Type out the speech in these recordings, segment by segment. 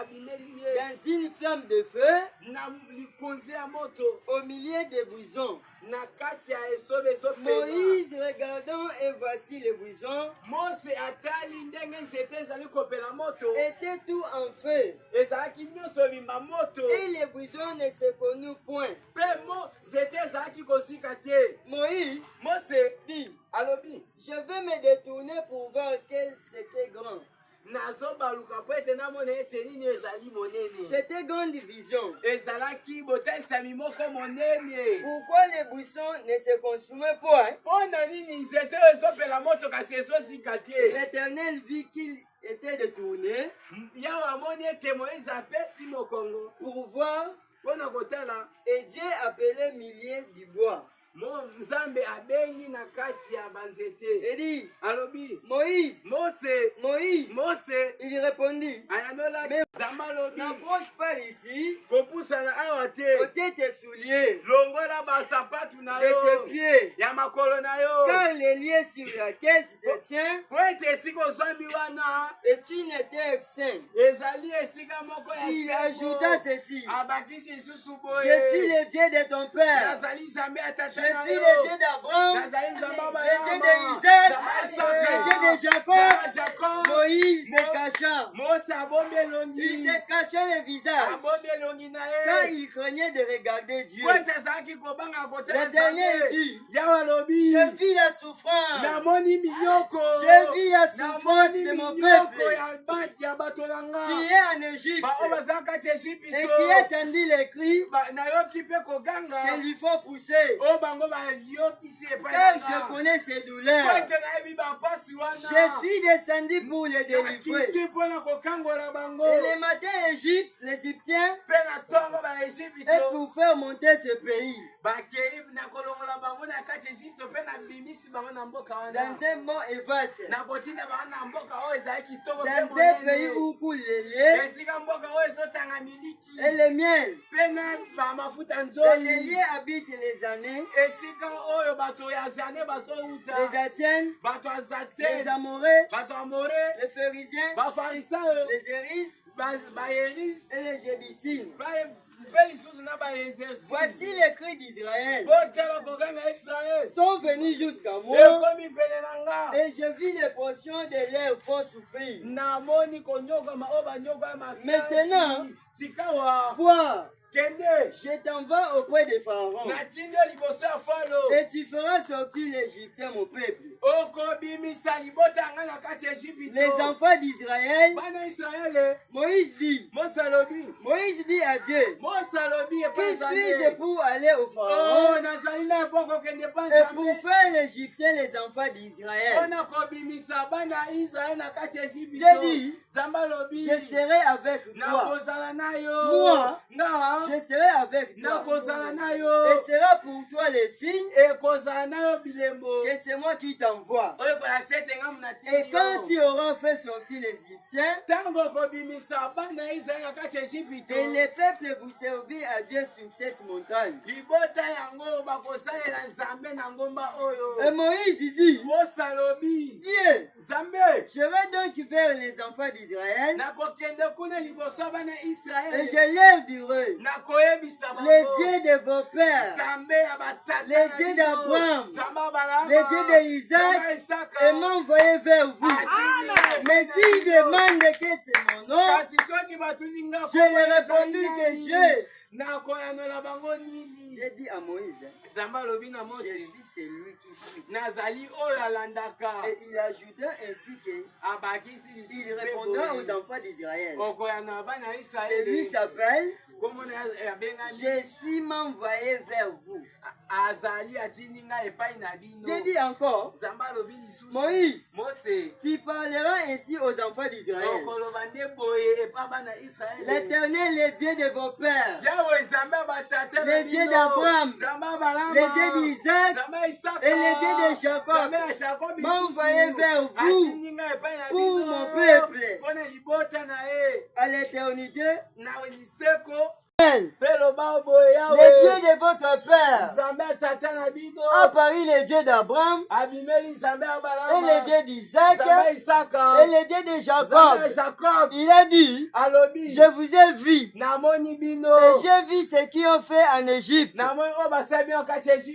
dans une flamme de feu, na likonzi ya moto au milieu des buissons. na kati ya esobe ezopema. Moïse regardant et voici les buissons Mose atali ndenge nzete ezali kopela moto étaient tout en feu ezalaki nyonso ebimba moto et les buissons ne se connurent point. mpe nzete ezalaki kosika te. Moïse Mose dit, alobi je vais me détourner pour voir quel c'était grand. nazobaluka po ete namona ete nini ezali monene. C'était grande vision. Ezalaki botaisami moko monene. Pourquoi les buissons ne se consumaient point? mpo na nini nzete oyo ezopela moto kasi ezosika te. L'Éternel vit qu'il était détourné yawe amoni ete moïse apesi mokongo pour voir, mpo na kotala et Dieu appelait milliers du bois. nzambe abengi na kati ya banzete. Il dit, alobi Moïse, mose Moïse, il répondit, ayandolaki nzambe alobi n'approche pas ici, kopusana awa te, ôtez tes souliers longola basapatu na de yo tes pieds, ya makolo na yo, car les lieux sur lesquels tu te tiens po ete esika ozwambi wana est une terre sainte. ezali esika moko Il ya ajouta seko. ceci, abakisi lisusu je boye suis le Dieu de ton père, nazali nzambe ya tata je na suis yo. le Dieu d'Abraham, nazali nzambe le Dieu d'Isaac, le Dieu de Jacob. Jacob. Moïse se cacha, Mose abombi il elongi se cachait le visage, abombi elongi na car ye il craignait de regarder Dieu. po ete azalaki kobanga kotala L'Éternel nzambe. dit, yawe alobi je vis la souffrance, namoni minyoko je vis la souffrance namoni de mon minyoko peuple ya bato na nga qui est en Égypte baoyo bazala kati ya et ejipito qui a tendu les cris nayoki mpe koganga qu'il lui faut pousser, oyo bango bayokisi epai car na je nga connais ses po douleurs. ete nayebi bampasi wana Je suis descendu pour les délivrer. nakiti mpo na kokangola bango Et le matin, l'Égyptien, mpe na ntongo et baejipito pour faire monter ce pays bakei na kolongola bango na kati ya ejipito mpe na bimisi bango na mboka wana dans un bon et vaste, na kotinda bango na mboka oyo ezali kitoko mpe dans un pays monene où coule le lait esika mboka oyo ezotanga miliki et le miel. mpe na bamafuta Dans nzoi les lieux habitent les années, esika oyo bato ya zane bazouta les Atiennes, bato ya les zatse Amorés, bato ya more les Pharisiens, bafarisayo les Éris bayeris et les Jébusines. mpe lisusu na baexercice Voici les cris d'Israël. botala kokanga israele Sont venus jusqu'à moi ekomi pene na nga et je vis les portions de leurs font souffrir. namoni konyokama oyo banyoka Maintenant, makasi sikawa vois, kende je t'envoie auprès de Pharaon natindi liboso ya falo et tu feras sortir l'Égyptien, mon peuple. okobimisa libota yanga na kati ya Les ejipito enfants d'Israël, bana israele Moïse dit à Dieu, Mose alobi qui epai suis-je nzambe pour aller au Pharaon nazali na epo kokende pa et pour nzambe faire l'Égyptien les enfants d'Israël? mpona kobimisa bana israele na kati ya J'ai ejipito dit, nzambe alobi je serai avec toi, nakozala na yo Moi, nga je serai avec toi. nakozala na Et yo sera pour toi le signe ekozala na yo bilembo que c'est moi qui t'envoie. oyo kolakisa ete nga Et munatindi quand yo tu auras fait sortir les Égyptiens, ntango okobimisa bana israele na kati ya ejipito et les peuples vous servir à Dieu sur cette montagne. libota yango bakosalela nzambe na ngomba oyo Et Moïse dit, Mose alobi Dieu, nzambe je vais donc vers les enfants d'Israël nakokende kuna liboso ya bana et israele je leur dirai, nakoyebisa le bango Dieu de vos pères, nzambe ya batata le na Dieu bino, d'Abraham, nzambe ya Abrahama, le Dieu d'Isaac, nzambe ya Isaka, et m'envoyer vers vous. atindi Mais na s'il bino. demande que c'est mon nom, kasi soki batuni nga je leur répondu que je. nakoyanola bango nini J'ai dit à Moïse, nzambe alobi na je Mose suis celui qui suis. nazali oyo alandaka Et il ajouta ainsi que abakisi il lisusu mpe répondra aux boye enfants d'Israël. okoyana bana Celui israele s'appelle, komona abengani je suis m'envoyé vers vous. azali atindi nga epai na bino J'ai dit encore, nzambe alobi lisusu Moïse, Mose tu parleras ainsi aux enfants d'Israël. okoloba nde boye epa bana israele L'Éternel, le Dieu de vos pères, yawe nzambe ya batata na le Dieu bino, d'Abraham, nzambe ya Abrahama, le Dieu d'Isaac nzambe ya Isaka, et le Dieu de Jacob, nzambe ya Jacob m'a lisusu, envoyé vers vous atindi nga epai na pour bino, mon peuple mpona libota na ye à l'éternité. na liseko le Dieu de votre père a pari le Dieu d'Abraham et le Dieu d'Isaac et le Dieu de Jacob. Il a dit, je vous ai vu et j'ai vu ce qu'ils ont fait en Égypte.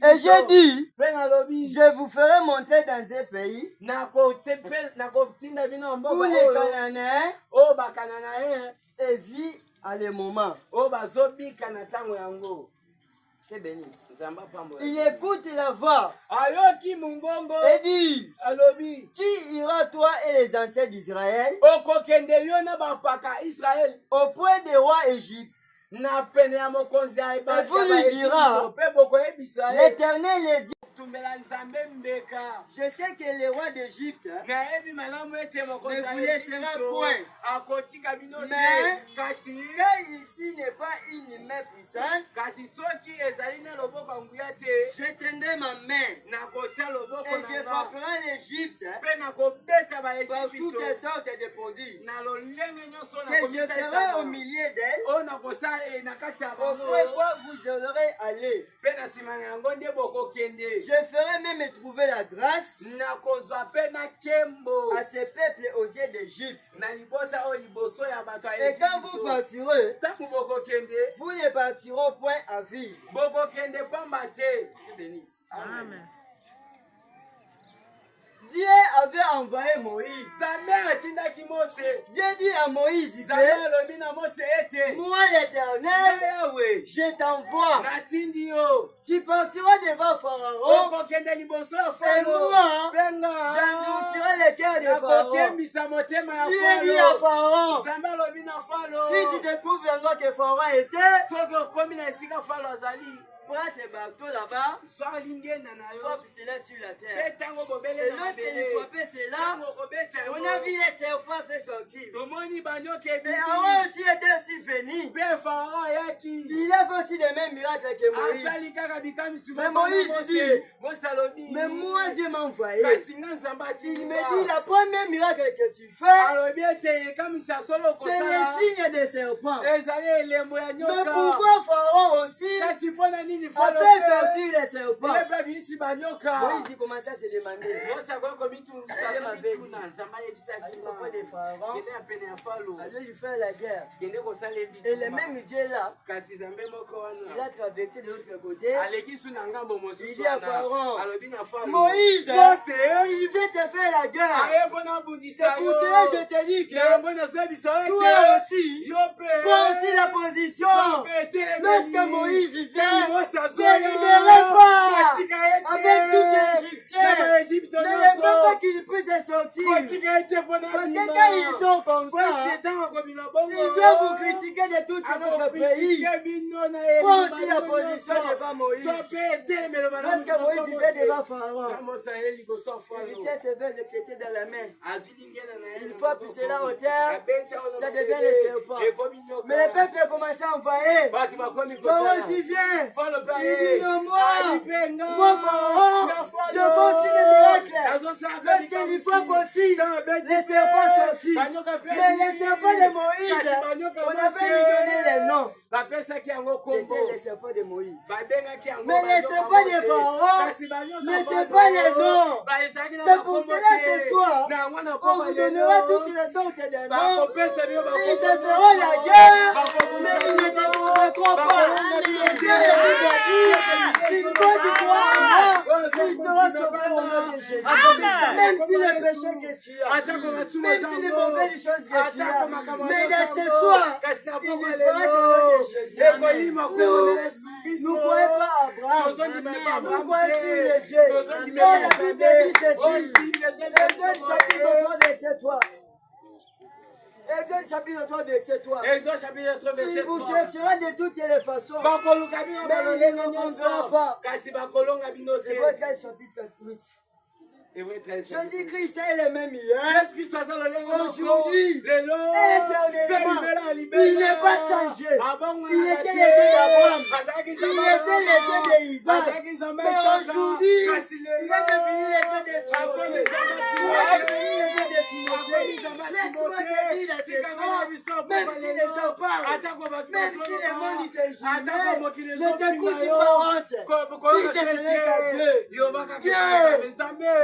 Et j'ai dit, je vous ferai monter dans un pays où les Cananéens et vit à le moment. Que bénisse. Il écoute la voix et dit, tu iras toi et les anciens d'Israël auprès des rois Égypte. Et vous lui dira, l'Éternel dit, je sais que le roi d'Égypte ne vous laissera point. Mais car ici n'est pas une main puissante, je tendrai ma main et je frapperai l'Égypte par toutes sortes de produits que je ferai au milieu d'elle. Pourquoi vous aurez allé? Je ferai même trouver la grâce à ces peuples aux yeux d'Égypte. Et quand vous partirez, vous ne partirez point à vivre. Amen. Dieu avait envoyé Moïse. Dieu dit à Moïse, moi l'Éternel, je t'envoie. Tu partiras devant Pharaon et moi, j'endurcirai le cœur de Pharaon. Dieu dit à Pharaon, si tu te trouves encore que Pharaon était, prends tes bateaux là-bas, frappe cela sur la terre. Et lorsqu'il frappait cela, on a vu les serpents faire sortir. Mais Aaron aussi était aussi venu. Il a fait aussi les mêmes miracles que Moïse. Mais Moïse dit, mais moi Dieu m'a envoyé. Il me dit, la première miracle que tu fais, c'est le signe des serpents. Mais pourquoi Pharaon aussi a fait sortir les serpents? Moïse commençait à se demander. Allez lui faire la guerre. Et le même Dieu là, il a traversé de l'autre côté. Il dit à Pharaon, Moïse, il veut te faire la guerre. C'est pour cela que je te dis que toi aussi, prends aussi la position. Lorsque Moïse vient, ne libérez pas avec tous les Égyptiens. Ne les faites pas qu'ils puissent sortir. Parce que quand ils sont comme ça, ils doivent vous critiquer de tout notre pays. Prends aussi la position devant Moïse. Lorsque Moïse vient devant Pharaon, il tient ses verres qui étaient dans la main. Il frappe cela au terre, ça devient les serpents. Mais le peuple a commencé à envoyer. Pharaon aussi vient. Il dit non, moi Pharaon, je fais aussi des miracles. Lorsqu'il frappe aussi, les serpents sortent. Mais les serpents de Moïse, on avait lui donné les noms. C'était les serpents de Moïse. Mais les serpents de Pharaon n'étaient pas les noms. C'est pour cela ce soir, on vous donnera toutes les sortes de noms. Ils te feront la guerre, mais ils ne te convaincront pas. Et Dieu est dit, si toi tu crois en moi, tu seras sauvé au nom de Jésus. Même si le péché que tu as, même si les mauvaises choses que tu as, mais dans ce soir, il disparaît au nom de Jésus. Nous ne croyons pas à Abraham, nous croyons sur le Dieu. Oh, la Bible dit ceci, Exode chapitre 3, verset 3. Exode chapitre 3, verset 3. Il vous cherchera de toutes les façons, mais il ne nous trouvera pas. Hébreux 13, chapitre 8. Jésus-Christ est le même hier, aujourd'hui, éternellement. Il n'est n'a pas changé. Il était le Dieu d'Abraham. Il était le Dieu d'Isaac. Mais aujourd'hui, il est devenu le Dieu de Timothée. Il est devenu le Dieu de Timothée. Laisse-moi te dire à ces frères, même si les gens parlent, même si le monde te juge, ne t'écoute pas honte. Il te tenait qu'à Dieu. Dieu,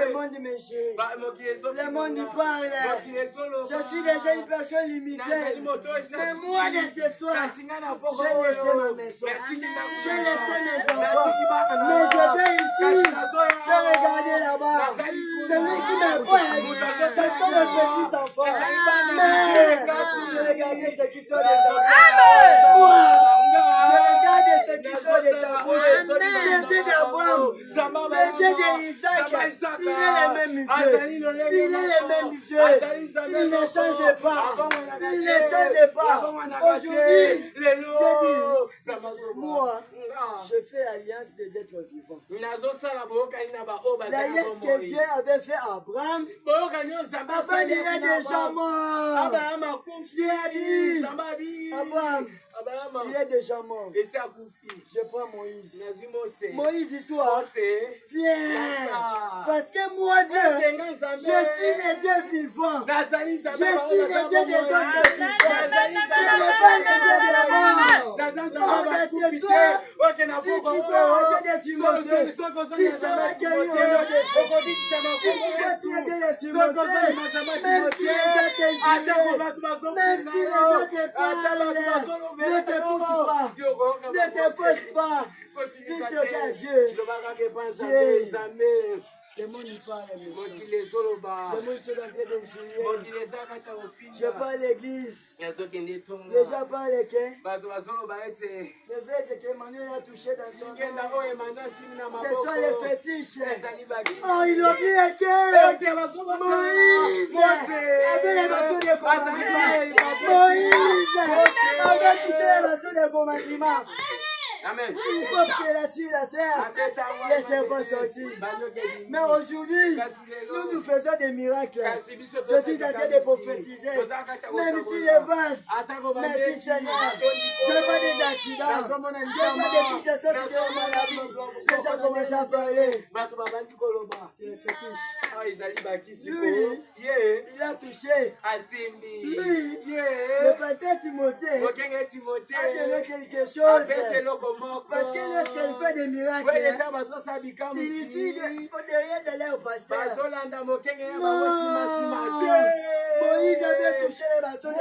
le monde me juge. Le monde parle. Je suis déjà une personne limitée. Mais moi, de ce soir, j'ai laissé ma maison. J'ai laissé mes enfants. Mais je vais ici. J'ai regardé là-bas. Celui qui m'approche, ce sont les petits enfants. Mais je regardais ceux qui sont des enfants. Moi, je regarde ceux qui sont de ta bouche. Le Dieu d'Abraham, le Dieu d'Isaac, il est le même Dieu. Il est le même Dieu. Il ne change pas. Il ne change pas. Aujourd'hui, je dis, moi, je fais l'alliance des êtres vivants. L'alliance que Dieu avait fait à Abraham, Abraham il est déjà mort. Dieu a dit, Abraham, il est déjà mort. Je prends Moïse. Moïse, toi, viens. Parce que moi, Dieu, je suis le Dieu vivant. Je suis le Dieu des autres vivants. Je ne pas le Dieu des morts. De ce soir, si tu crois au Dieu de Timothée, tu seras guéri au nom de Jésus. Si tu crois sur le Dieu de Timothée, même si les gens te jugent, même si les gens te parlent, ne t'écoute pas, ne te fâche pas, dis-te qu'à Dieu. Dieu. Le monde y parle, monsieur. Le monde se en train de juger. Je parle à l'église. Les gens parlent que le verset qu'Emmanuel a touché dans son corps, ce sont les fétiches. Oh, il oublie que Moïse avait les bateaux de commandement. Moïse avait touché les bateaux de commandement. Amen. Il faut que c'est là sur la terre. Laissez pas sortir. Mais aujourd'hui, nous faisons des miracles. Je suis en train de prophétiser. Même si les vases, merci Seigneur. Je vois des accidents. Je vois des petites sortes de maladies. Les gens commencent à parler. C'est le fétiche. Lui, il a touché. Lui, le pasteur Timothée a donné quelque chose. Parce que lorsqu'il fait des miracles, il suit derrière de l'air au pasteur. Non, Moïse avait touché les bâtons de